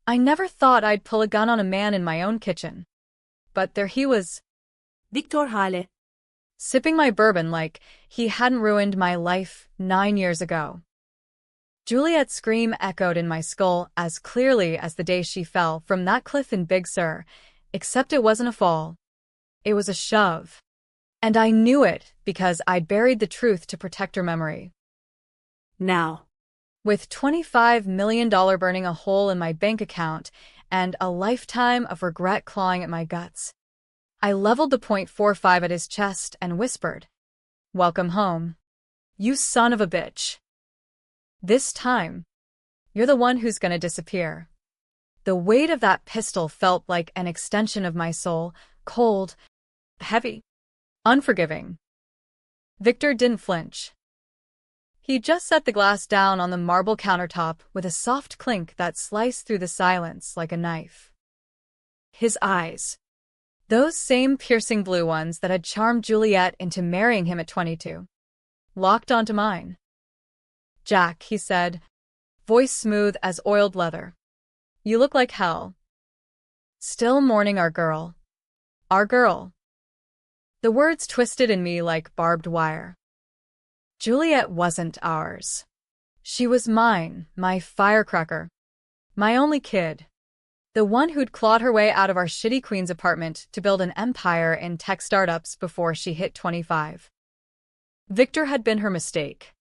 I never thought I'd pull a gun on a man in my own kitchen. But there he was, Victor Hale. sipping my bourbon like he hadn't ruined my life 9 years ago. Juliet's scream echoed in my skull as clearly as the day she fell from that cliff in Big Sur, except it wasn't a fall. It was a shove. And I knew it because I'd buried the truth to protect her memory. Now. With $25 million burning a hole in my bank account and a lifetime of regret clawing at my guts, I leveled the .45 at his chest and whispered, "Welcome home, you son of a bitch. This time, you're the one who's gonna disappear." The weight of that pistol felt like an extension of my soul, cold, heavy, unforgiving. Victor didn't flinch. He just set the glass down on the marble countertop with a soft clink that sliced through the silence like a knife. His eyes, those same piercing blue ones that had charmed Juliet into marrying him at 22, locked onto mine. "Jack," he said, voice smooth as oiled leather. "You look like hell. Still mourning our girl. Our girl." The words twisted in me like barbed wire. Juliet wasn't ours. She was mine, my firecracker. My only kid. The one who'd clawed her way out of our shitty Queens apartment to build an empire in tech startups before she hit 25. Victor had been her mistake.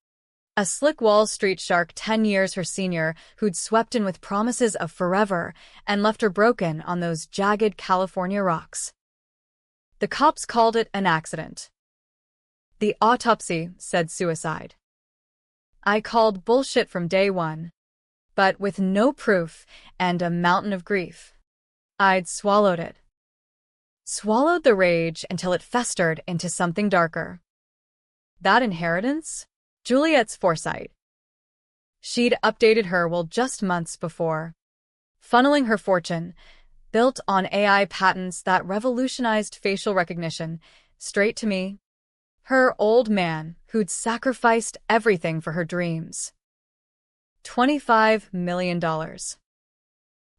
A slick Wall Street shark 10 years her senior who'd swept in with promises of forever and left her broken on those jagged California rocks. The cops called it an accident. The autopsy said suicide. I called bullshit from day one. But with no proof and a mountain of grief, I'd swallowed it. Swallowed the rage until it festered into something darker. That inheritance? Juliet's foresight. She'd updated her will just months before, funneling her fortune, built on AI patents that revolutionized facial recognition, straight to me. Her old man, who'd sacrificed everything for her dreams. $25 million.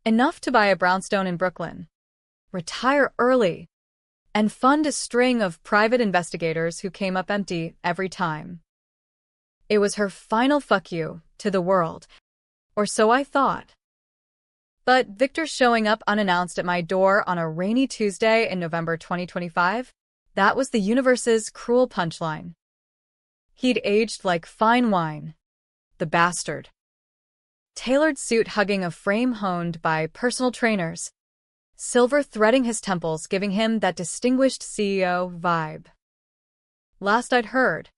Enough to buy a brownstone in Brooklyn, retire early, and fund a string of private investigators who came up empty every time. It was her final fuck you to the world, or so I thought. But Victor showing up unannounced at my door on a rainy Tuesday in November 2025, that was the universe's cruel punchline. He'd aged like fine wine. The bastard. Tailored suit hugging a frame honed by personal trainers. Silver threading his temples, giving him that distinguished CEO vibe. Last I'd heard,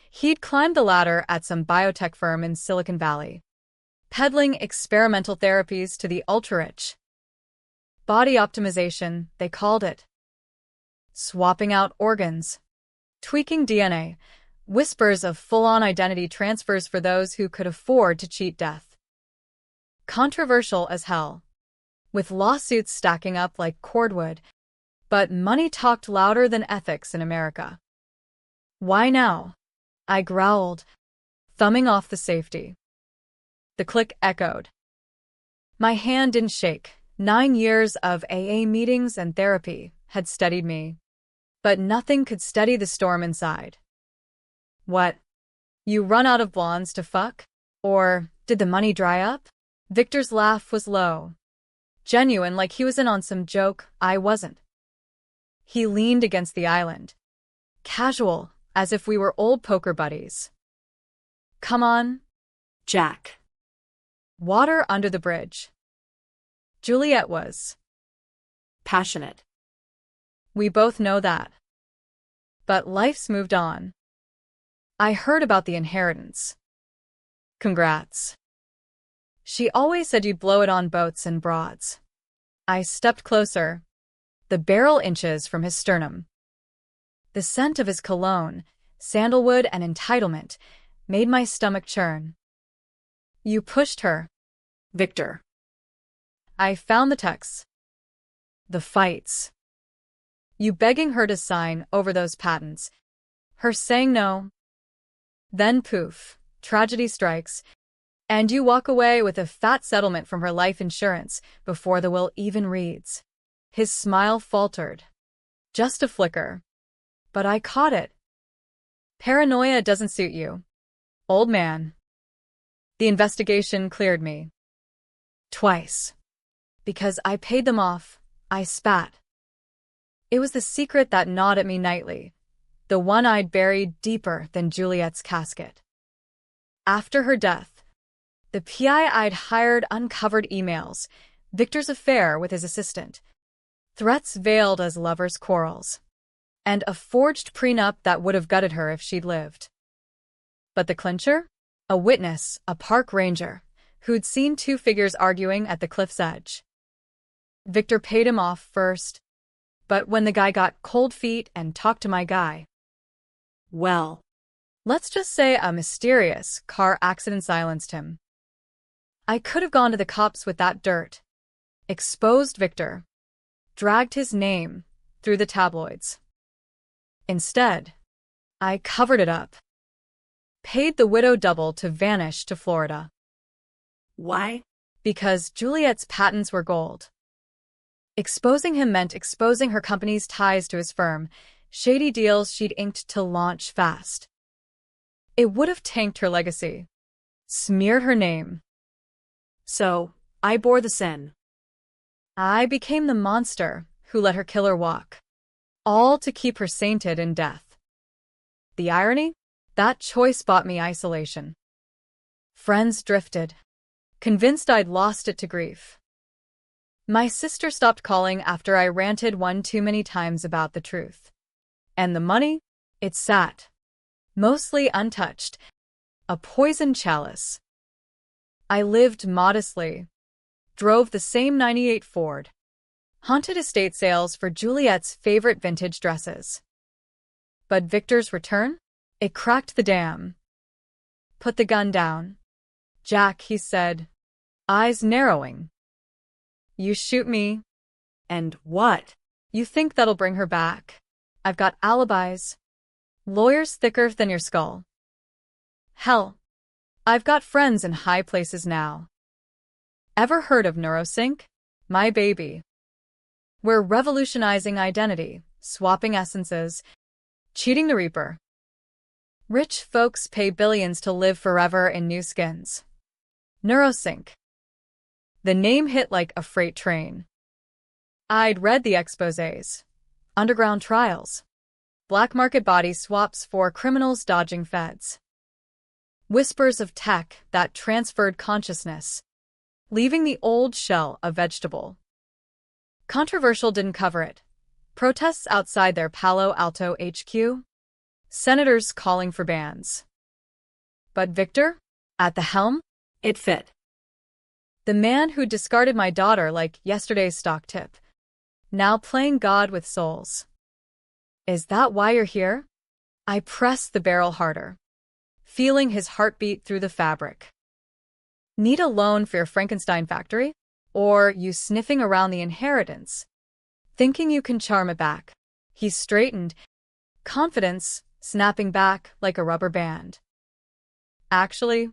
he'd climbed the ladder at some biotech firm in Silicon Valley, peddling experimental therapies to the ultra-rich. Body optimization, they called it. Swapping out organs, tweaking DNA, whispers of full-on identity transfers for those who could afford to cheat death. Controversial as hell, with lawsuits stacking up like cordwood, but money talked louder than ethics in America. "Why now?" I growled, thumbing off the safety. The click echoed. My hand didn't shake. 9 years of AA meetings and therapy had steadied me. But nothing could steady the storm inside. "What? You run out of blondes to fuck? Or did the money dry up?" Victor's laugh was low. Genuine, like he was in on some joke I wasn't. He leaned against the island. Casual, as if we were old poker buddies. "Come on, Jack." Water under the bridge. Juliet was Passionate. We both know that. But life's moved on. I heard about the inheritance. Congrats. She always said you'd blow it on boats and broads. I stepped closer, the barrel inches from his sternum. The scent of his cologne, sandalwood and entitlement, made my stomach churn. "You pushed her." Victor. I found the texts. The fights. You begging her to sign over those patents. Her saying no. Then poof, tragedy strikes. And you walk away with a fat settlement from her life insurance before the will even reads. His smile faltered. Just a flicker. But I caught it. Paranoia doesn't suit you, old man. The investigation cleared me. Twice. Because I paid them off, I spat. It was the secret that gnawed at me nightly, the one I'd buried deeper than Juliet's casket. After her death, the PI I'd hired uncovered emails, Victor's affair with his assistant, threats veiled as lovers' quarrels, and a forged prenup that would have gutted her if she'd lived. But the clincher? A witness, a park ranger, who'd seen two figures arguing at the cliff's edge. Victor paid him off first, but when the guy got cold feet and talked to my guy, Well, let's just say a mysterious car accident silenced him. I could have gone to the cops with that dirt, exposed Victor, dragged his name through the tabloids. Instead, I covered it up, paid the widow double to vanish to Florida. why? Because Juliet's patents were gold. Exposing him meant exposing her company's ties to his firm, shady deals she'd inked to launch fast. It would have tanked her legacy, smeared her name. So, I bore the sin. I became the monster who let her killer walk, all to keep her sainted in death. The irony? That choice bought me isolation. Friends drifted, convinced I'd lost it to grief. My sister stopped calling after I ranted one too many times about the truth. And the money? It sat, mostly untouched, a poisoned chalice. I lived modestly, drove the same '98 Ford, haunted estate sales for Juliet's favorite vintage dresses. But Victor's return? It cracked the dam. Put the gun down, Jack, he said, eyes narrowing. You shoot me. And what? You think that'll bring her back? I've got alibis. Lawyers thicker than your skull. Hell, I've got friends in high places now. Ever heard of NeuroSync? My baby. We're revolutionizing identity, swapping essences, cheating the Reaper. Rich folks pay billions to live forever in new skins. NeuroSync. The name hit like a freight train. I'd read the exposés. Underground trials. Black market body swaps for criminals dodging feds. Whispers of tech that transferred consciousness, leaving the old shell a vegetable. Controversial didn't cover it. Protests outside their Palo Alto HQ. Senators calling for bans. But Victor? At the helm? It fit. The man who discarded my daughter like yesterday's stock tip. Now playing God with souls. Is that why you're here? I pressed the barrel harder, feeling his heartbeat through the fabric. Need a loan for your Frankenstein factory? Or you sniffing around the inheritance, thinking you can charm it back? He straightened, confidence snapping back like a rubber band. Actually,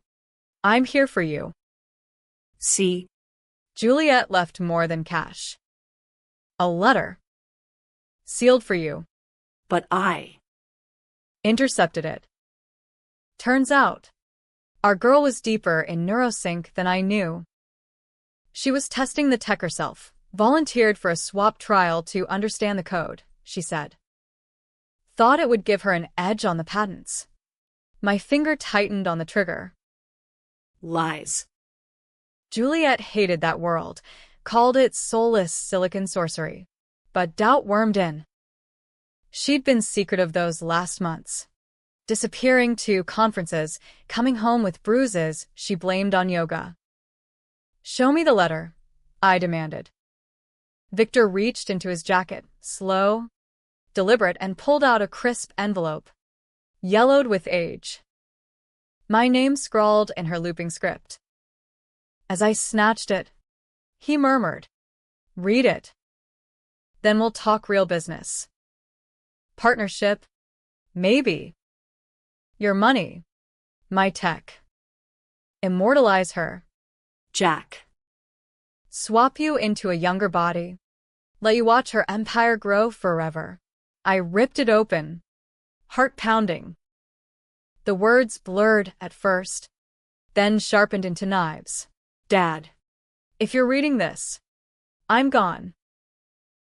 I'm here for you. See? Juliet left more than cash. A letter. Sealed for you. But I Intercepted it. Turns out, our girl was deeper in NeuroSync than I knew. She was testing the tech herself, volunteered for a swap trial to understand the code, she said. Thought it would give her an edge on the patents. My finger tightened on the trigger. Lies. Juliet hated that world, called it soulless silicon sorcery. But doubt wormed in. She'd been secretive those last months, disappearing to conferences, coming home with bruises she blamed on yoga. Show me the letter, I demanded. Victor reached into his jacket, slow, deliberate, and pulled out a crisp envelope, yellowed with age. My name scrawled in her looping script. As I snatched it, he murmured, "Read it. Then we'll talk real business. Partnership? Maybe. Your money. My tech." Immortalize her. Jack. Swap you into a younger body. Let you watch her empire grow forever. I ripped it open. Heart pounding. The words blurred at first, then sharpened into knives. Dad, if you're reading this, I'm gone.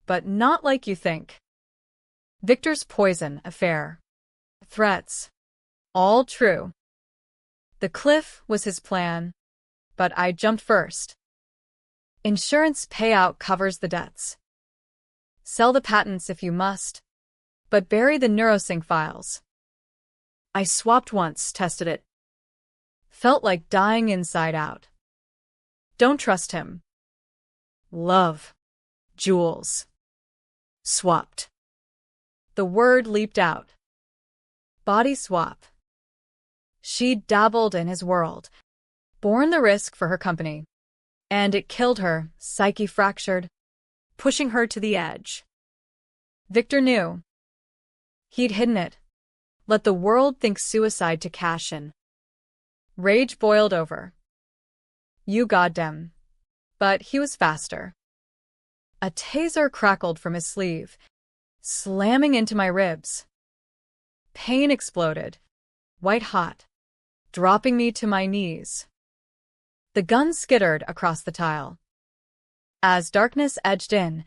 But not like you think. Victor's poison affair. Threats. All true. The cliff was his plan, but I jumped first. Insurance payout covers the debts. Sell the patents if you must, but bury the neurosync files. I swapped once, tested it. Felt like dying inside out. Don't trust him. Love. Jewels. Swapped. The word leaped out. Body swap. She dabbled in his world, borne the risk for her company, and it killed her, psyche fractured, pushing her to the edge. Victor knew. He'd hidden it. Let the world think suicide to cash in. Rage boiled over. You goddamn. But he was faster. A taser crackled from his sleeve, slamming into my ribs. Pain exploded, white hot, dropping me to my knees. The gun skittered across the tile. As darkness edged in,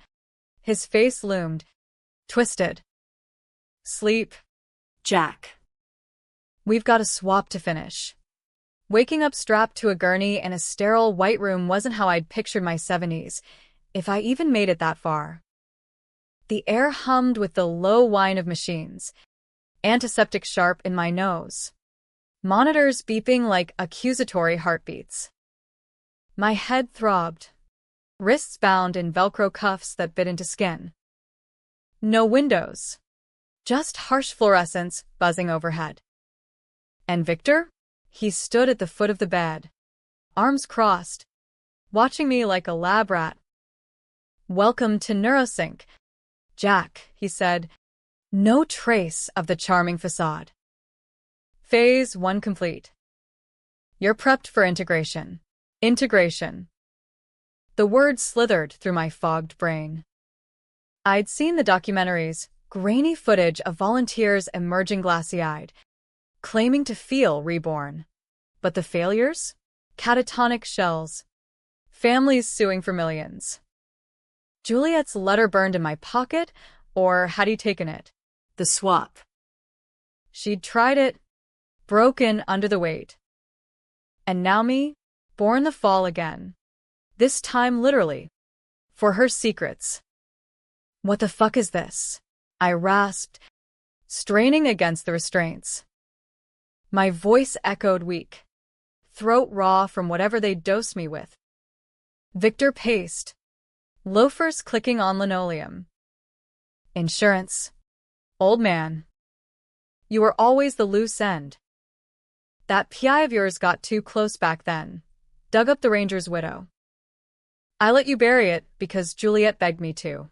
his face loomed, twisted. Sleep. Jack. We've got a swap to finish. Waking up strapped to a gurney in a sterile white room wasn't how I'd pictured my 70s, if I even made it that far. The air hummed with the low whine of machines, antiseptic sharp in my nose, monitors beeping like accusatory heartbeats. My head throbbed, wrists bound in Velcro cuffs that bit into skin. No windows, just harsh fluorescence buzzing overhead. And Victor? He stood at the foot of the bed, arms crossed, watching me like a lab rat. Welcome to Neurosync, Jack, he said, no trace of the charming facade. Phase 1 complete. You're prepped for integration. Integration. The word slithered through my fogged brain. I'd seen the documentaries, grainy footage of volunteers emerging glassy-eyed, claiming to feel reborn. But the failures? Catatonic shells. Families suing for millions. Juliet's letter burned in my pocket, or had he taken it? The swap. She'd tried it, broken under the weight. And now me, born the fall again. This time literally. For her secrets. What the fuck is this? I rasped, straining against the restraints. My voice echoed weak, throat raw from whatever they'd dosed me with. Victor paced, loafers clicking on linoleum. Insurance. Old man. You were always the loose end. That PI of yours got too close back then. Dug up the ranger's widow. I let you bury it because Juliet begged me to.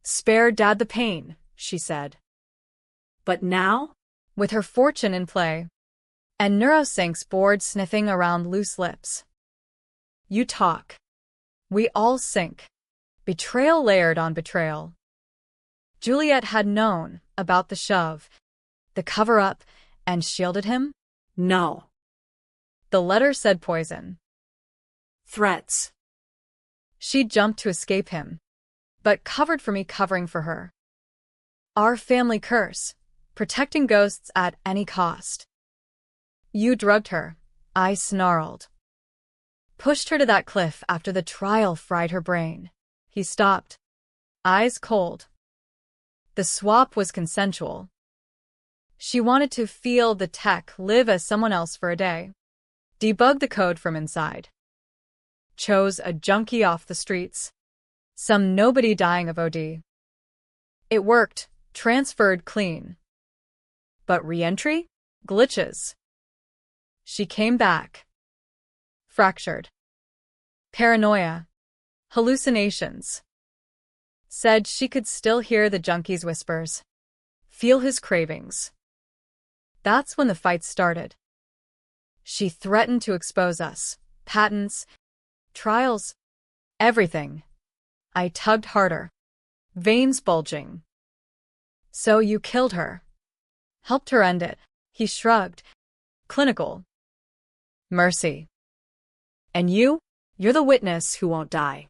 Spare Dad the pain, she said. But now? With her fortune in play, and Neurosync's board sniffing around loose lips. You talk. We all sink. Betrayal layered on betrayal. Juliet had known about the shove, the cover-up, and shielded him? No. The letter said poison. Threats. She jumped to escape him, but covered for me covering for her. Our family curse. Protecting ghosts at any cost. You drugged her, I snarled. Pushed her to that cliff after the trial fried her brain. He stopped, eyes cold. The swap was consensual. She wanted to feel the tech, live as someone else for a day. Debug the code from inside. Chose a junkie off the streets. Some nobody dying of OD. It worked, transferred clean. But re-entry? Glitches. She came back. Fractured. Paranoia. Hallucinations. Said she could still hear the junkie's whispers. Feel his cravings. That's when the fight started. She threatened to expose us. Patents, trials, everything. I tugged harder, veins bulging. So you killed her. Helped her end it. He shrugged. Clinical. Mercy. And you? You're the witness Who won't die.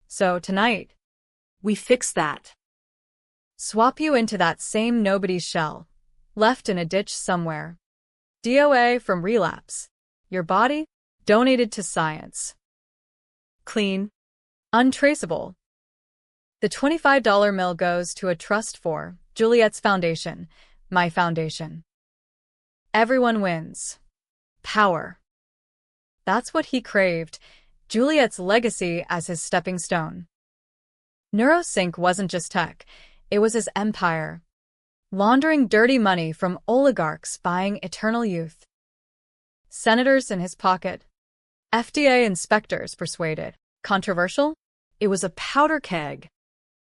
So tonight, We fix that. swap you into that same nobody's shell, left in a ditch somewhere. DOA from relapse. Your body, donated to science. Clean. Untraceable. The $25 bill goes to a trust for Juliet's foundation, my foundation. Everyone wins. Power. That's what he craved, Juliet's legacy as his stepping stone. Neurosync wasn't just tech, it was his empire. Laundering dirty money from oligarchs buying eternal youth. Senators in his pocket. FDA inspectors persuaded. Controversial? It was a powder keg.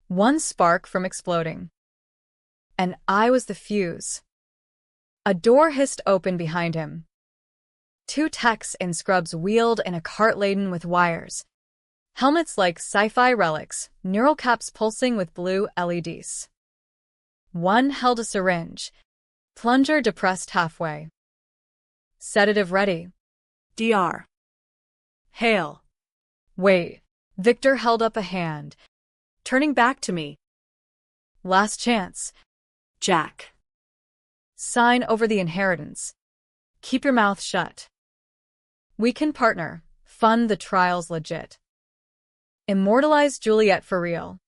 One spark from exploding. And I was the fuse. A door hissed open behind him. Two techs in scrubs wheeled in a cart laden with wires. Helmets like sci-fi relics, neural caps pulsing with blue LEDs. One held a syringe. Plunger depressed halfway. Sedative ready. DR. Hail. Wait. Victor held up a hand. Turning back to me. Last chance. Jack. Sign over the inheritance. Keep your mouth shut. We can partner. Fund the trials legit. Immortalize Juliet for real.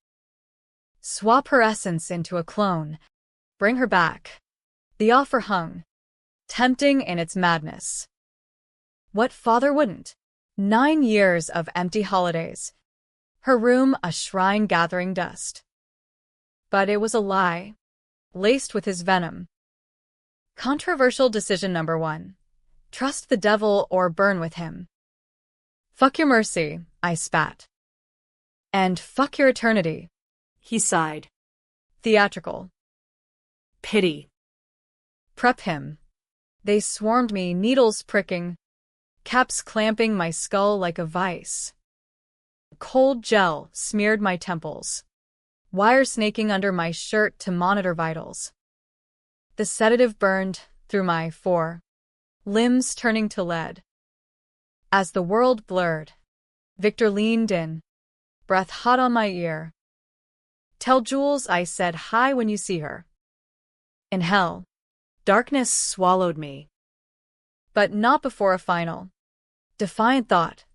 Swap her essence into a clone. Bring her back. The offer hung. Tempting in its madness. What father wouldn't? 9 years of empty holidays. Her room a shrine gathering dust. But it was a lie. Laced with his venom. Controversial decision number 1. Trust the devil or burn with him. Fuck your mercy, I spat. And fuck your eternity. He sighed. Theatrical. Pity. Prep him. They swarmed me, needles pricking, caps clamping my skull like a vice. Cold gel smeared my temples, wire snaking under my shirt to monitor vitals. The sedative burned through my limbs turning to lead. As the world blurred, Victor leaned in, breath hot on my ear. Tell Jules I said hi when you see her. In hell, darkness swallowed me. But not before a final, defiant thought.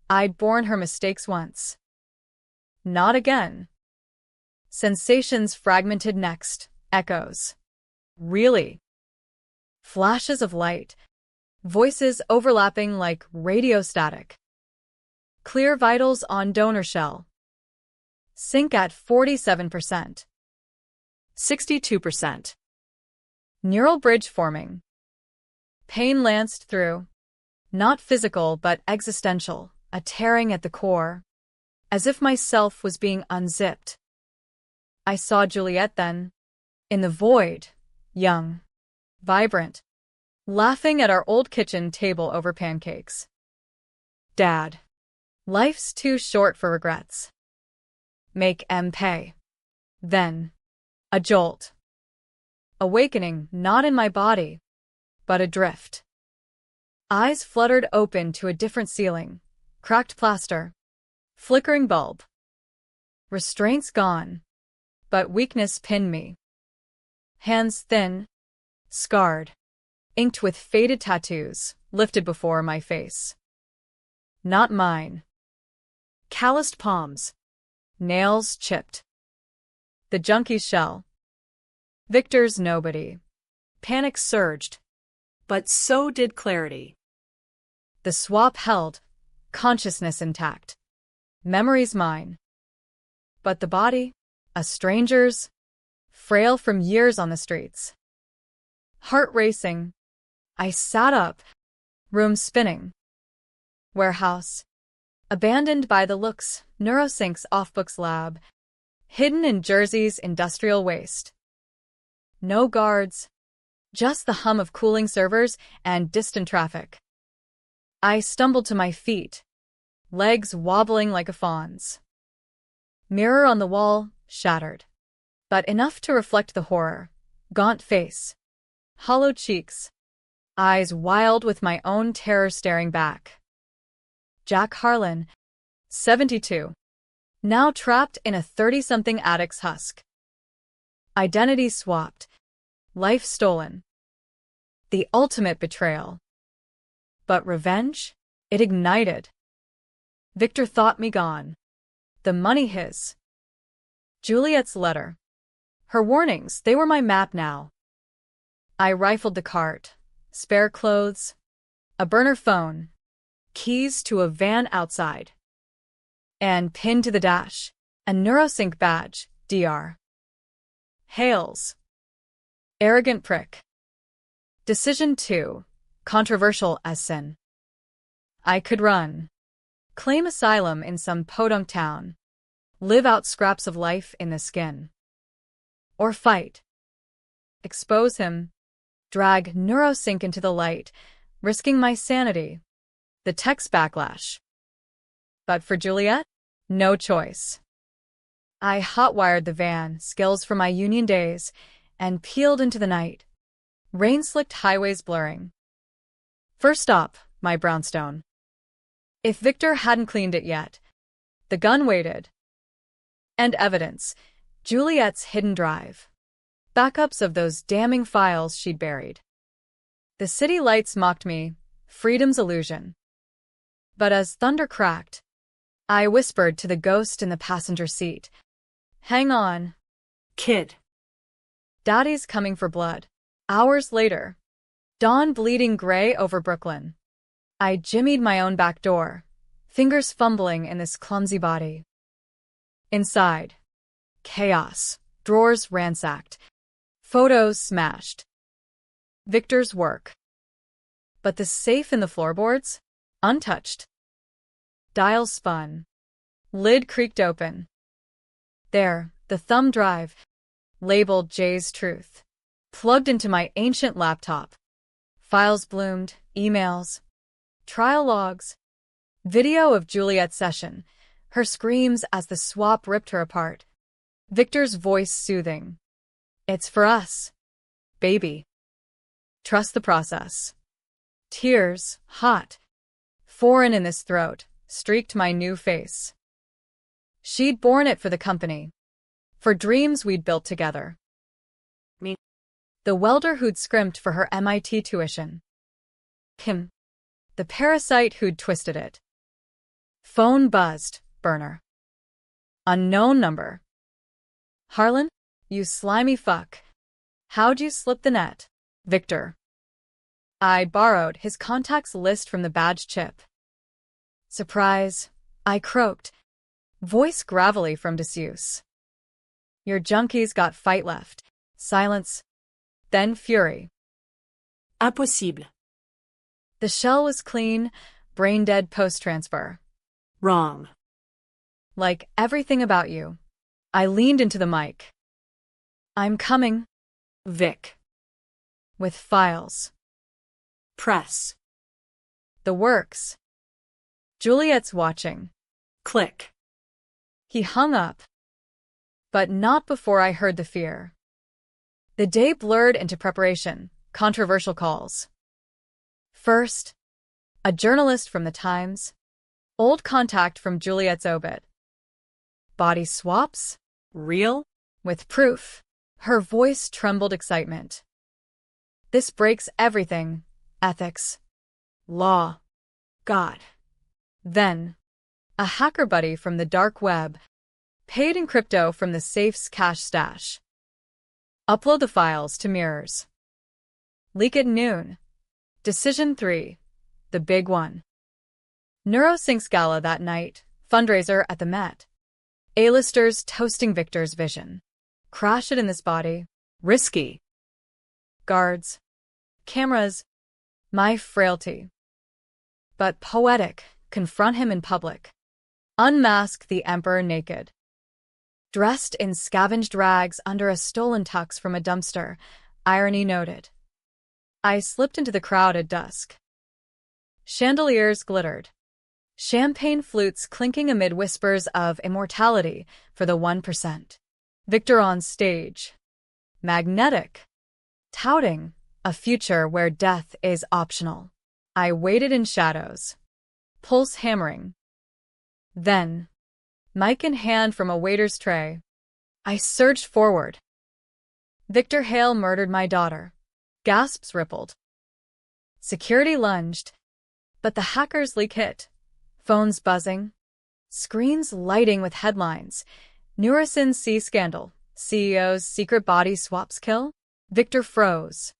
I'd borne her mistakes once. Not again. Sensations fragmented next, echoes. Really? Flashes of light, voices overlapping like radio static. Clear vitals on donor shell. Sync at 47%. 62%. Neural bridge forming. Pain lanced through. Not physical but existential, a tearing at the core. As if myself was being unzipped. I saw Juliet then. In the void. Young. Vibrant. Laughing at our old kitchen table over pancakes. Dad. Life's too short for regrets. Make M pay. Then. A jolt. Awakening not in my body, but adrift. Eyes fluttered open to a different ceiling. Cracked plaster. Flickering bulb. Restraints gone, but weakness pinned me. Hands thin, scarred, inked with faded tattoos, lifted before my face. Not mine. Calloused palms. Nails chipped. The junkie's shell. Victor's nobody. Panic surged. But so did clarity. The swap held, consciousness intact. Memories mine. But the body, a stranger's, frail from years on the streets. Heart racing. I sat up, room spinning. Warehouse. Abandoned by the looks, Neurosync's off-books lab. Hidden in Jersey's industrial waste. No guards. just the hum of cooling servers and distant traffic. I stumbled to my feet, legs wobbling like a fawn's. Mirror on the wall, shattered. But enough to reflect the horror. Gaunt face. Hollow cheeks. Eyes wild with my own terror staring back. Jack Harlan, 72. Now trapped in a 30-something addict's husk. Identity swapped. Life stolen. The ultimate betrayal. But revenge? It ignited. Victor thought me gone. The money his. Juliet's letter. Her warnings, they were my map now. I rifled the cart. Spare clothes. A burner phone. Keys to a van outside. And pinned to the dash, a NeuroSync badge, DR. Hales. Arrogant prick. Decision 2. Controversial as sin. I could run. Claim asylum in some podunk town. Live out scraps of life in the skin. Or fight. Expose him. Drag NeuroSync into the light, risking my sanity. The text backlash. But for Juliet, no choice. I hotwired the van, skills from my union days, and peeled into the night. Rain-slicked highways blurring. First stop, my brownstone. If Victor hadn't cleaned it yet, the gun waited. And evidence, Juliet's hidden drive. Backups of those damning files she'd buried. The city lights mocked me, freedom's illusion. But as thunder cracked, I whispered to the ghost in the passenger seat. Hang on. Kid. Daddy's coming for blood. Hours later. Dawn bleeding gray over Brooklyn. I jimmied my own back door, fingers fumbling in this clumsy body. Inside. Chaos. Drawers ransacked. Photos smashed. Victor's work. But the safe in the floorboards? Untouched. Dial spun. Lid creaked open. There, the thumb drive, labeled Jay's Truth, plugged into my ancient laptop. Files bloomed, emails, trial logs, video of Juliet's session, her screams as the swap ripped her apart. Victor's voice soothing. It's for us, baby. Trust the process. Tears, hot, foreign in this throat, streaked my new face. She'd borne it for the company, for dreams we'd built together. Me. The welder who'd scrimped for her MIT tuition. Him. The parasite who'd twisted it. Phone buzzed, burner. Unknown number. Harlan, you slimy fuck. How'd you slip the net? Victor. I borrowed his contacts list from the badge chip. Surprise, I croaked, voice gravelly from disuse. Your junkies got fight left. Silence, then fury. Impossible. The shell was clean, brain-dead post-transfer. Wrong. Like everything about you. I leaned into the mic. I'm coming. Vic. With files. Press. The works. Juliet's watching. Click. He hung up. But not before I heard the fear. The day blurred into preparation, controversial calls. First, a journalist from the Times. Old contact from Juliet's obit. Body swaps? Real? With proof. Her voice trembled excitement. This breaks everything. Ethics. Law. God. Then, a hacker buddy from the dark web, paid in crypto from the safe's cash stash. Upload the files to mirrors. Leak at noon. Decision 3. The big one. NeuroSync's gala that night, fundraiser at the Met. A-listers toasting Victor's vision. Crash it in this body. Risky. Guards. Cameras. My frailty. But poetic. Confront him in public. Unmask the emperor naked. Dressed in scavenged rags under a stolen tux from a dumpster, irony noted. I slipped into the crowd at dusk. Chandeliers glittered. Champagne flutes clinking amid whispers of immortality for the 1%. Victor on stage. Magnetic. Touting a future where death is optional. I waited in shadows. Pulse hammering. Then, mic in hand from a waiter's tray, I surged forward. Victor Hale murdered my daughter. Gasps rippled. Security lunged, but the hackers' leak hit. Phones buzzing. Screens lighting with headlines. Neurosyn's C scandal. CEO's secret body swaps kill. Victor froze.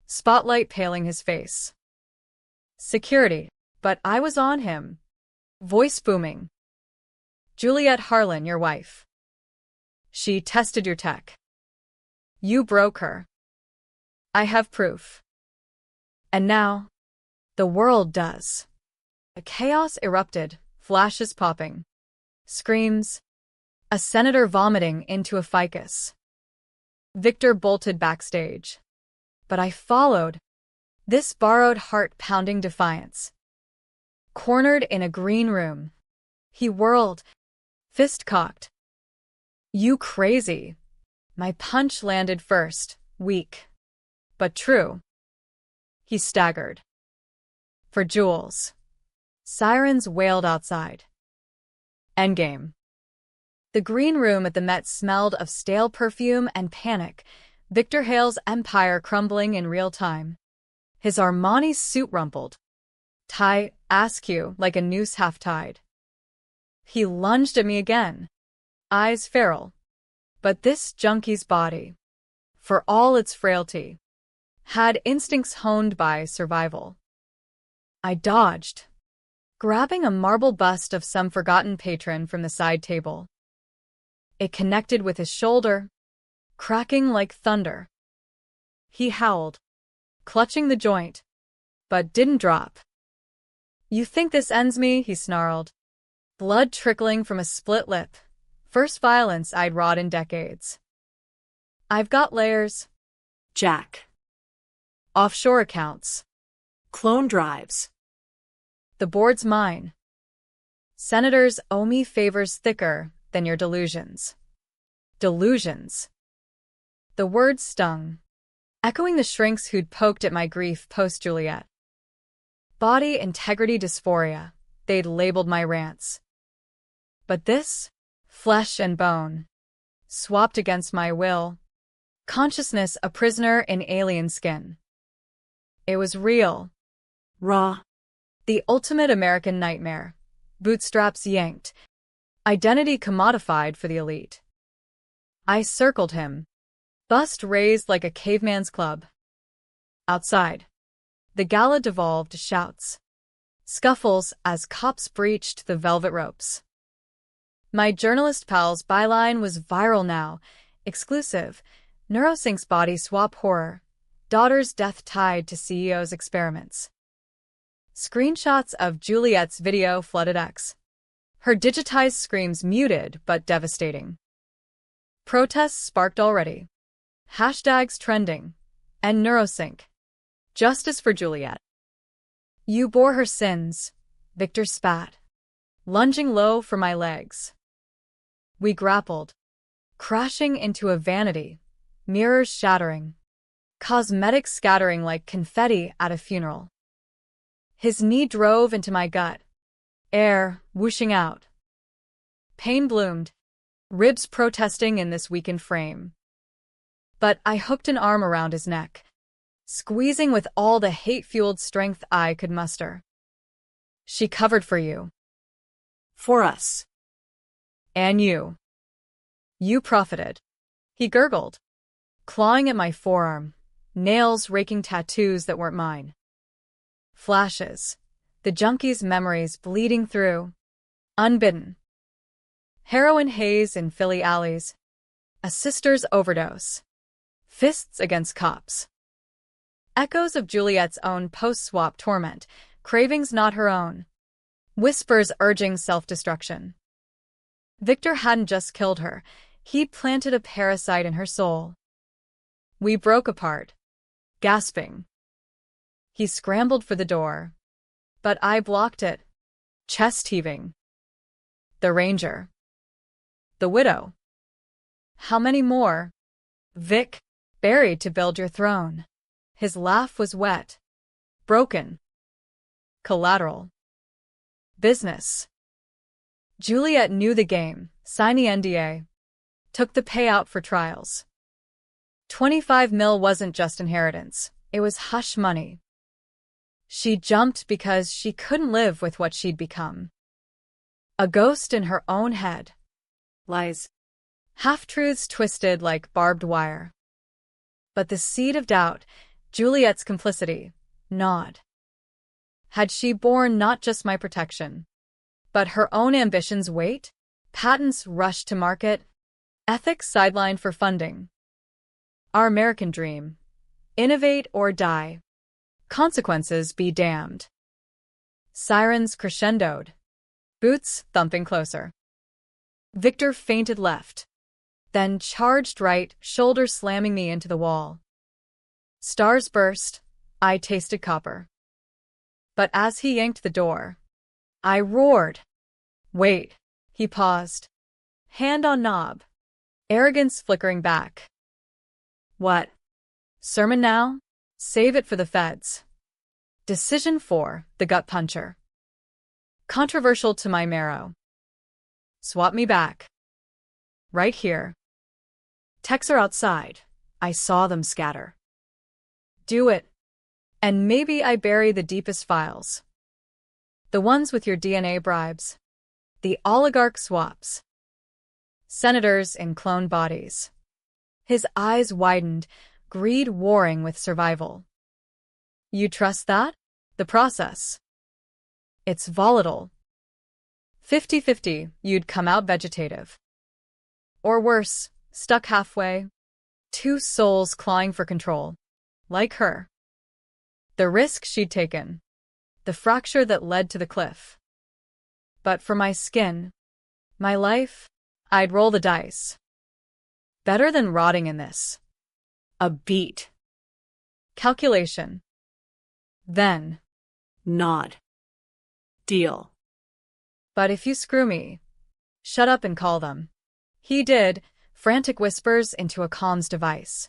Spotlight paling his face. Security, but I was on him. Voice booming. Juliet Harlan, your wife. She tested your tech. You broke her. I have proof. And now, the world does. A chaos erupted, flashes popping. Screams. A senator vomiting into a ficus. Victor bolted backstage. But I followed. This borrowed heart-pounding defiance. Cornered in a green room. He whirled, fist cocked. You crazy. My punch landed first, weak. But true. He staggered. For Jules. Sirens wailed outside. Endgame. The green room at the Met smelled of stale perfume and panic, Victor Hale's empire crumbling in real time. His Armani suit rumpled. Tie askew like a noose half-tied. He lunged at me again. Eyes feral. But this junkie's body, for all its frailty, had instincts honed by survival. I dodged, grabbing a marble bust of some forgotten patron from the side table. It connected with his shoulder, cracking like thunder. He howled, clutching the joint, but didn't drop. You think this ends me? He snarled, blood trickling from a split lip. First violence I'd wrought in decades. I've got layers. Jack. Offshore accounts. Clone drives. The board's mine. Senators owe me favors thicker than your delusions. Delusions. The words stung, echoing the shrinks who'd poked at my grief post-Juliet. Body integrity dysphoria, they'd labeled my rants. But this, flesh and bone, swapped against my will, consciousness a prisoner in alien skin. It was real. Raw. The ultimate American nightmare. Bootstraps yanked. Identity commodified for the elite. I circled him. Bust raised like a caveman's club. Outside, the gala devolved to shouts. Scuffles as cops breached the velvet ropes. My journalist pal's byline was viral now. Exclusive. Neurosync's body swap horror. Daughter's death tied to CEO's experiments. Screenshots of Juliet's video flooded X. Her digitized screams muted but devastating. Protests sparked already. Hashtags trending. And Neurosync. Justice for Juliet. You bore her sins, Victor spat, lunging low for my legs. We grappled, crashing into a vanity, mirrors shattering, cosmetics scattering like confetti at a funeral. His knee drove into my gut, air whooshing out. Pain bloomed, ribs protesting in this weakened frame. But I hooked an arm around his neck, squeezing with all the hate-fueled strength I could muster. She covered for you. For us. And you. You profited. He gurgled, clawing at my forearm, nails raking tattoos that weren't mine. Flashes, the junkie's memories bleeding through, unbidden. Heroin haze in Philly alleys, a sister's overdose, fists against cops. Echoes of Juliet's own post-swap torment, cravings not her own, whispers urging self-destruction. Victor hadn't just killed her, he'd planted a parasite in her soul. We broke apart, gasping, He scrambled for the door, but I blocked it, chest heaving. The Ranger. The Widow. How many more? Vic, buried to build your throne. His laugh was wet. Broken. Collateral. Business. Juliet knew the game, signed the NDA. Took the payout for trials. 25 mil wasn't just inheritance, it was hush money. She jumped because she couldn't live with what she'd become. A ghost in her own head. Lies. Half-truths twisted like barbed wire. But the seed of doubt, Juliet's complicity, gnawed. Had she borne not just my protection, but her own ambitions' weight? Patents rushed to market, ethics sidelined for funding. Our American dream: innovate or die. Consequences be damned. Sirens crescendoed, boots thumping closer. Victor feinted left, then charged right, shoulder slamming me into the wall. Stars burst, I tasted copper. But as he yanked the door, I roared. Wait. He paused, hand on knob, arrogance flickering back. What? Sermon now? Save it for the feds. Decision 4, the gut puncher. Controversial to my marrow. Swap me back. Right here. Techs are outside. I saw them scatter. Do it. And maybe I bury the deepest files. The ones with your DNA bribes. The oligarch swaps. Senators in cloned bodies. His eyes widened, greed warring with survival. You trust that? The process. It's volatile. 50-50, you'd come out vegetative. Or worse, stuck halfway. Two souls clawing for control. Like her. The risk she'd taken. The fracture that led to the cliff. But for my skin, my life, I'd roll the dice. Better than rotting in this. A beat. Calculation. Then. Nod. Deal. But if you screw me, shut up and call them. He did, frantic whispers into a comms device.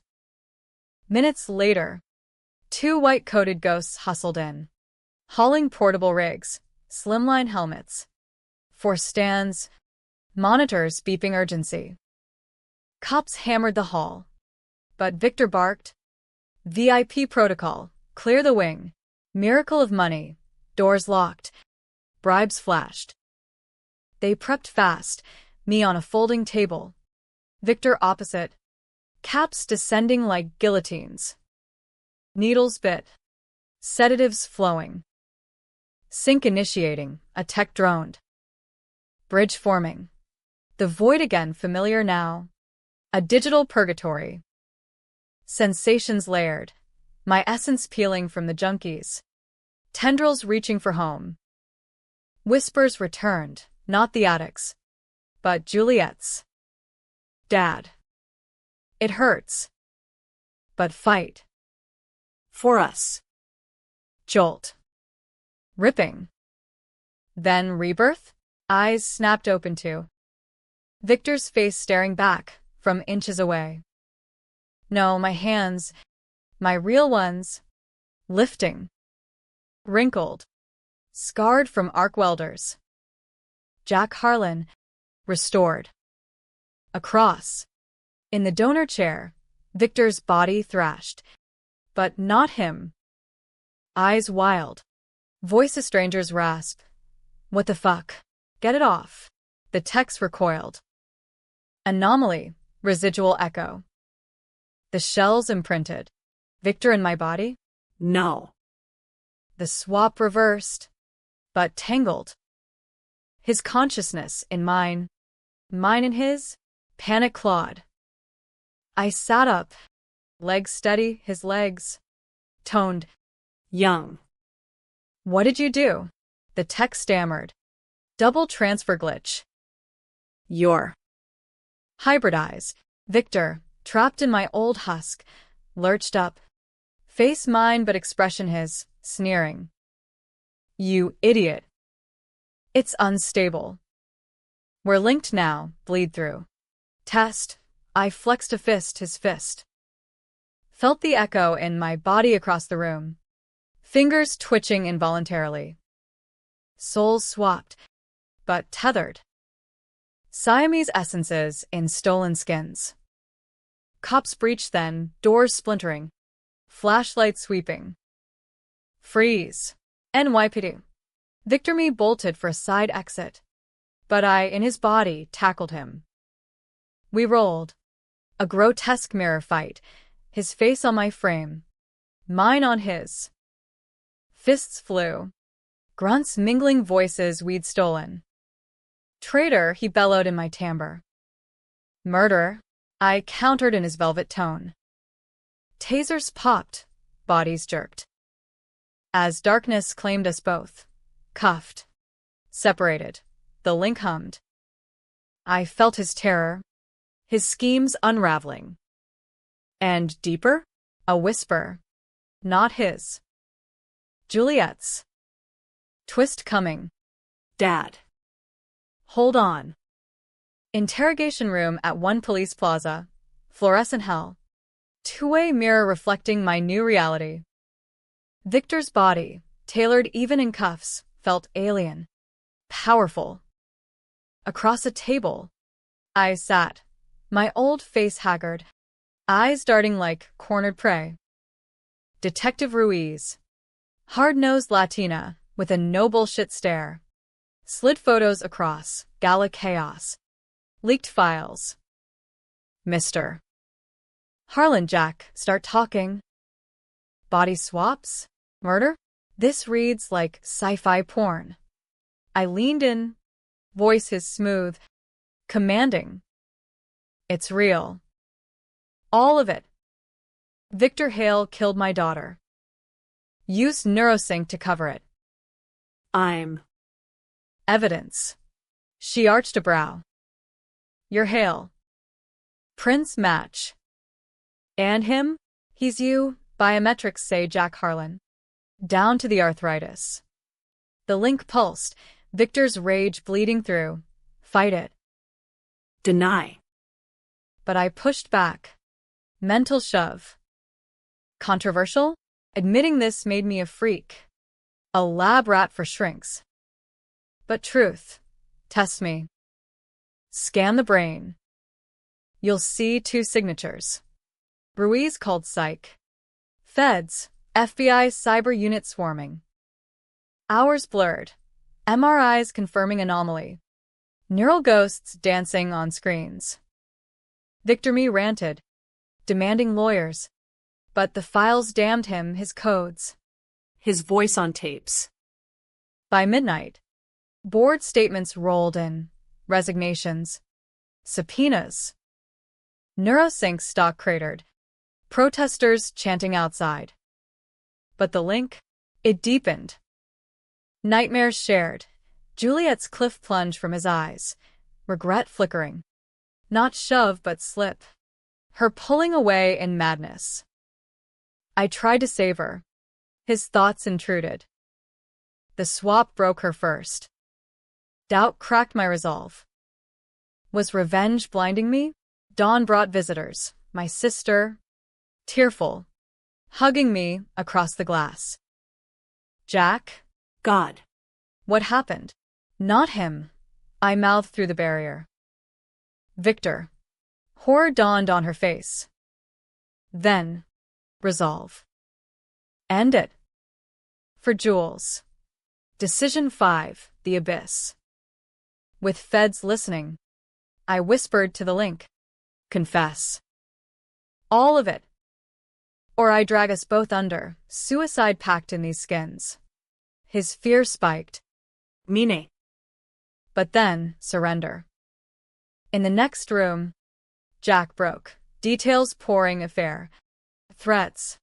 Minutes later, 2 white-coated ghosts hustled in, hauling portable rigs, slimline helmets, 4 stands, monitors beeping urgency. Cops hammered the hall, but Victor barked, VIP protocol, clear the wing, miracle of money, doors locked, bribes flashed. They prepped fast, me on a folding table, Victor opposite, caps descending like guillotines. Needles bit, sedatives flowing. Sync initiating, a tech droned. Bridge forming. The void again familiar now. A digital purgatory. Sensations layered, my essence peeling from the junkies. Tendrils reaching for home. Whispers returned, not the addicts, but Juliet's. Dad. It hurts. But fight. For us. Jolt. Ripping. Then rebirth? Eyes snapped open too. Victor's face staring back, from inches away. No, my hands, my real ones, lifting. Wrinkled. Scarred from arc welders. Jack Harlan, restored. Across. In the donor chair, Victor's body thrashed. But not him. Eyes wild. Voice a stranger's rasp. What the fuck? Get it off. The text recoiled. Anomaly. Residual echo. The shells imprinted. Victor in my body? No. The swap reversed. But tangled. His consciousness in mine. Mine in his. Panic clawed. I sat up. Legs steady, his legs. Toned. Young. What did you do? The tech stammered. Double transfer glitch. You're. Hybridize. Victor, trapped in my old husk, lurched up. Face mine but expression his, sneering. You idiot. It's unstable. We're linked now, bleed through. Test. I flexed a fist, his fist. Felt the echo in my body across the room. Fingers twitching involuntarily. Souls swapped, but tethered. Siamese essences in stolen skins. Cops breached then, doors splintering. Flashlight sweeping. Freeze. NYPD. Victor Me bolted for a side exit. But I, in his body, tackled him. We rolled. A grotesque mirror fight. His face on my frame. Mine on his. Fists flew. Grunts mingling voices we'd stolen. Traitor, he bellowed in my timbre. Murder, I countered in his velvet tone. Tasers popped, bodies jerked. As darkness claimed us both, cuffed, separated, the link hummed. I felt his terror, his schemes unraveling. And deeper, a whisper, not his. Juliet's. Twist coming. Dad. Hold on. Interrogation room at one police plaza. Fluorescent hell. Two-way mirror reflecting my new reality. Victor's body, tailored even in cuffs, felt alien. Powerful. Across a table, I sat, my old face haggard, eyes darting like cornered prey. Detective Ruiz. Hard-nosed Latina, with a no bullshit stare. Slid photos across, gala chaos. Leaked files. Mr. Harlan Jack, start talking. Body swaps? Murder? This reads like sci-fi porn. I leaned in, voice his smooth, commanding. It's real. All of it. Victor Hale killed my daughter. Used neurosync to cover it. I'm. Evidence. She arched a brow. You're Hale. Prince match. And him? He's you, biometrics say Jack Harlan. Down to the arthritis. The link pulsed, Victor's rage bleeding through. Fight it. Deny. But I pushed back. Mental shove. Controversial? Admitting this made me a freak. A lab rat for shrinks. But truth. Test me. Scan the brain. You'll see two signatures. Ruiz called psych. Feds, FBI cyber unit swarming. Hours blurred. MRIs confirming anomaly. Neural ghosts dancing on screens. Victor Me ranted, demanding lawyers. But the files damned him, his codes. His voice on tapes. By midnight, board statements rolled in, resignations, subpoenas. Neurosync stock cratered, protesters chanting outside. But the link, it deepened. Nightmares shared, Juliet's cliff plunge from his eyes, regret flickering. Not shove but slip. Her pulling away in madness. I tried to save her. His thoughts intruded. The swap broke her first. Doubt cracked my resolve. Was revenge blinding me? Dawn brought visitors, my sister, tearful, hugging me across the glass. Jack? God. What happened? Not him. I mouthed through the barrier. Victor. Horror dawned on her face. Then, resolve. End it. For Jules. Decision 5, the abyss. With feds listening, I whispered to the link. Confess. All of it. Or I drag us both under, suicide pact in these skins. His fear spiked. Meaning. But then, surrender. In the next room, Jack broke, details pouring affair. Threats.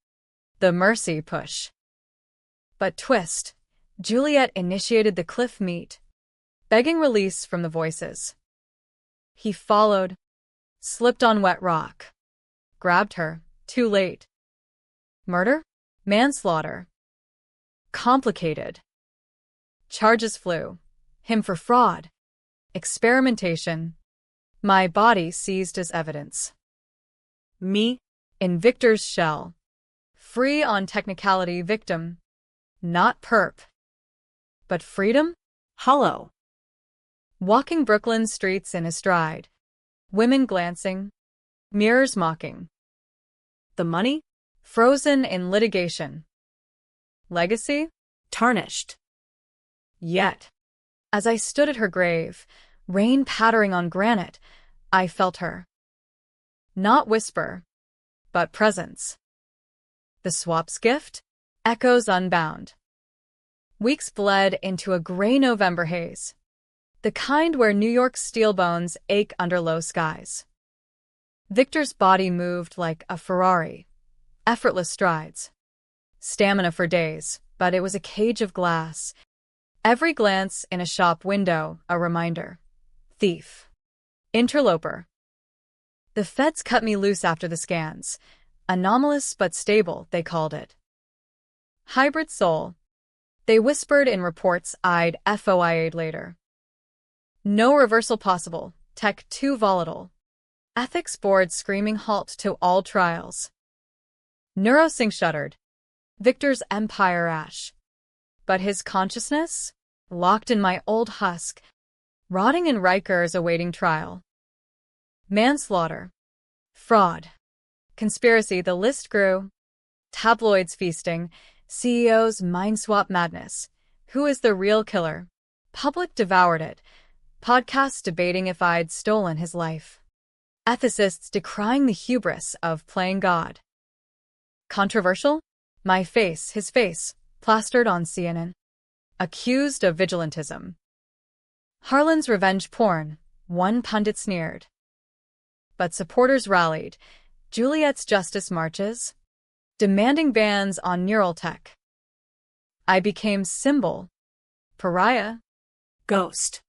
The mercy push. But twist, Juliet initiated the cliff meet, begging release from the voices. He followed, slipped on wet rock, grabbed her, too late. Murder? Manslaughter. Complicated. Charges flew. Him for fraud. Experimentation. My body seized as evidence. Me? In Victor's shell. Free on technicality, victim. Not perp. But freedom? Hollow. Walking Brooklyn streets in a stride. Women glancing. Mirrors mocking. The money? Frozen in litigation. Legacy? Tarnished. Yet. As I stood at her grave, rain pattering on granite, I felt her. Not whisper, but presence. The swap's gift? Echoes unbound. Weeks bled into a gray November haze. The kind where New York's steel bones ache under low skies. Victor's body moved like a Ferrari. Effortless strides. Stamina for days, but it was a cage of glass. Every glance in a shop window, a reminder. Thief. Interloper. The feds cut me loose after the scans. Anomalous but stable, they called it. Hybrid soul. They whispered in reports I'd FOIA'd later. No reversal possible, tech too volatile. Ethics board screaming halt to all trials. Neurosync shuddered. Victor's empire ash. But his consciousness? Locked in my old husk, rotting in Rikers awaiting trial. Manslaughter. Fraud. Conspiracy, the list grew. Tabloids feasting. CEOs mind swap madness. Who is the real killer? Public devoured it. Podcasts debating if I'd stolen his life. Ethicists decrying the hubris of playing God. Controversial? My face, his face, plastered on CNN. Accused of vigilantism. Harlan's revenge porn, one pundit sneered. But supporters rallied. Juliet's justice marches, demanding bans on neural tech. I became symbol. Pariah. Ghost.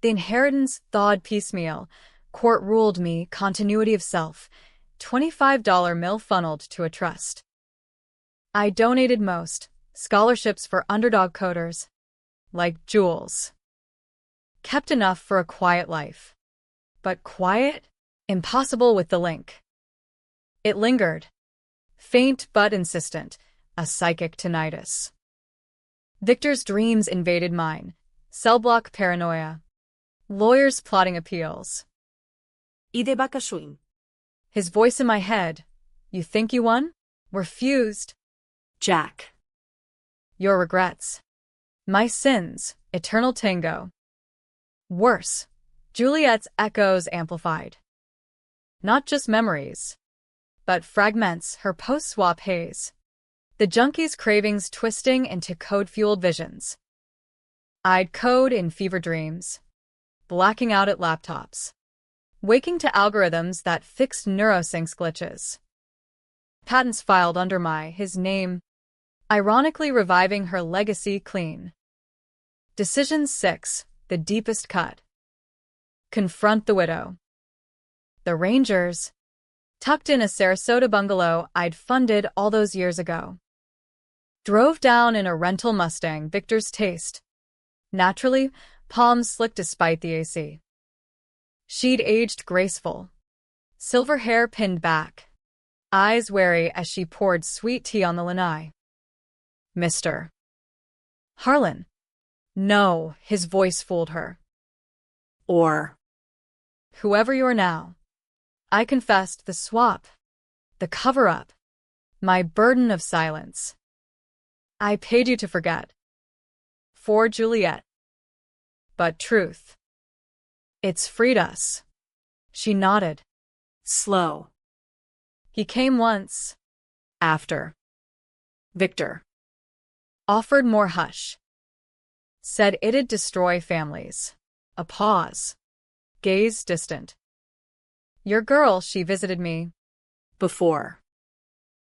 The inheritance thawed piecemeal. Court ruled me continuity of self. $25 mill funneled to a trust. I donated most. Scholarships for underdog coders. Like jewels. Kept enough for a quiet life. But quiet? Impossible with the link. It lingered. Faint but insistent. A psychic tinnitus. Victor's dreams invaded mine. Cell block paranoia. Lawyers plotting appeals. Ide bakashuin. His voice in my head. You think you won? We're fused. Jack. Your regrets. My sins, eternal tango. Worse, Juliet's echoes amplified. Not just memories, but fragments, her post-swap haze. The junkie's cravings twisting into code-fueled visions. I'd code in fever dreams, blacking out at laptops, waking to algorithms that fixed neurosync glitches. Patents filed under his name, ironically reviving her legacy clean. Decision 6, the deepest cut. Confront the widow. The Rangers, tucked in a Sarasota bungalow I'd funded all those years ago. Drove down in a rental Mustang, Victor's taste. Naturally, palms slick despite the AC. She'd aged graceful. Silver hair pinned back. Eyes wary as she poured sweet tea on the lanai. Mr. Harlan. No, his voice fooled her. Or. Whoever you're now. I confessed the swap. The cover-up. My burden of silence. I paid you to forget. For Juliet. But truth. It's freed us. She nodded. Slow. He came once. After. Victor. Offered more hush. Said it'd destroy families. A pause. Gaze distant. Your girl, she visited me. Before.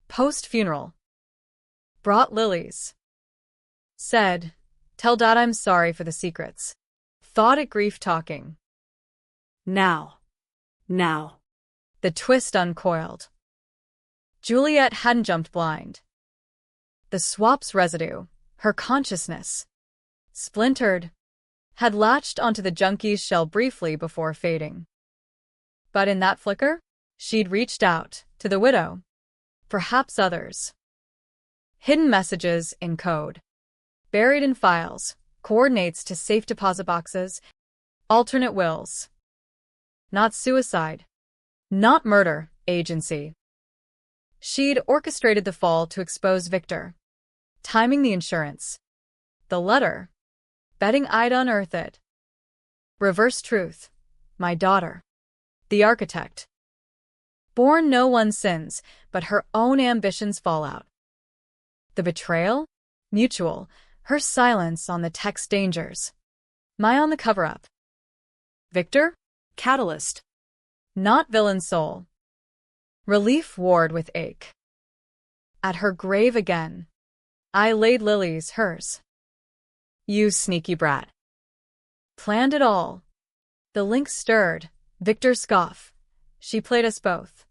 Post-funeral. Brought lilies. Said, tell Dad I'm sorry for the secrets. Thought it grief talking. Now. The twist uncoiled. Juliet hadn't jumped blind. The swap's residue, her consciousness, splintered, had latched onto the junkie's shell briefly before fading. But in that flicker, she'd reached out to the widow, perhaps others. Hidden messages in code, buried in files, coordinates to safe deposit boxes, alternate wills. Not suicide, not murder, agency. She'd orchestrated the fall to expose Victor, timing the insurance, the letter, betting I'd unearth it. Reverse truth, my daughter, the architect. Born no one sins, but her own ambitions fall out. The betrayal? Mutual, her silence on the text dangers. My on the cover-up. Victor? Catalyst. Not villain soul. Relief warred with ache. At her grave again, I laid lilies, hers. You sneaky brat. Planned it all. The link stirred, Victor scoff. She played us both.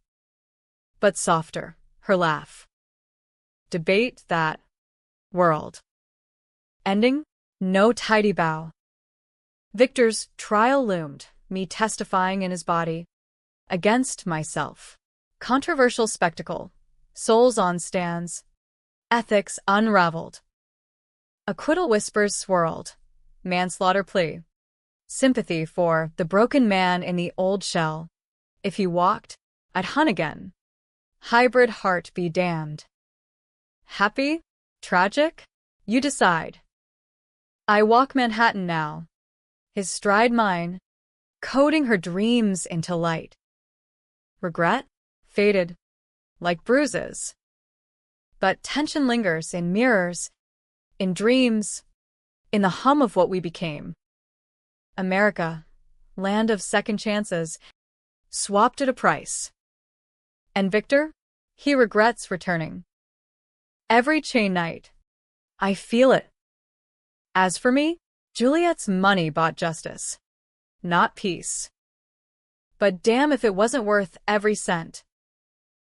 But softer, her laugh. Debate that. World. Ending? No tidy bow. Victor's trial loomed, me testifying in his body. Against myself. Controversial spectacle. Souls on stands. Ethics unraveled. Acquittal whispers swirled. Manslaughter plea. Sympathy for the broken man in the old shell. If he walked, I'd hunt again. Hybrid heart be damned. Happy? Tragic? You decide. I walk Manhattan now. His stride mine, coding her dreams into light. Regret? Faded. Like bruises. But tension lingers in mirrors, in dreams, in the hum of what we became. America, land of second chances, swapped at a price. And Victor? He regrets returning. Every chain night. I feel it. As for me, Juliet's money bought justice, not peace. But damn if it wasn't worth every cent.